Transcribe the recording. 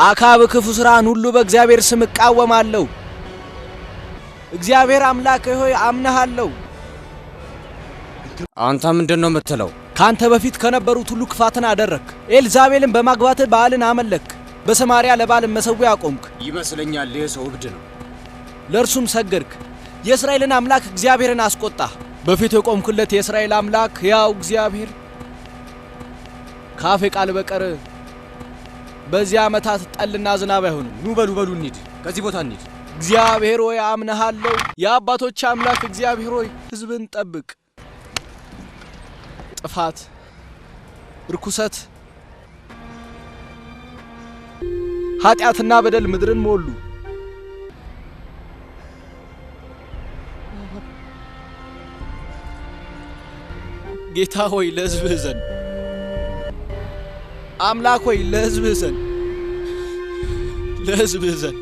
አካብ ክፉ ስራን ሁሉ በእግዚአብሔር ስም እቃወማለሁ። እግዚአብሔር አምላክ ሆይ አምናሃለሁ። አንተ ምንድነው የምትለው? ካንተ በፊት ከነበሩት ሁሉ ክፋትን አደረክ። ኤልዛቤልን በማግባት በዓልን አመለክ። በሰማሪያ ለባል መሰዊያ አቆምክ። ይመስለኛል ይህ ሰው እብድ ነው። ለእርሱም ሰገድክ። የእስራኤልን አምላክ እግዚአብሔርን አስቆጣህ። በፊቱ የቆምክለት የእስራኤል አምላክ ያው እግዚአብሔር ካፌ ቃል በቀር በዚህ ዓመታት ጠልና ዝናብ አይሆንም። ኑ በሉ እንሂድ፣ ከዚህ ቦታ እንሂድ። እግዚአብሔር ሆይ አምናሃለሁ። የአባቶች አምላክ እግዚአብሔር ሆይ ሕዝብን ጠብቅ። ጥፋት፣ ርኩሰት፣ ኃጢአትና በደል ምድርን ሞሉ። ጌታ ሆይ ለሕዝብህ ዘን፣ አምላክ ሆይ ለሕዝብህ ዘን፣ ለሕዝብህ ዘን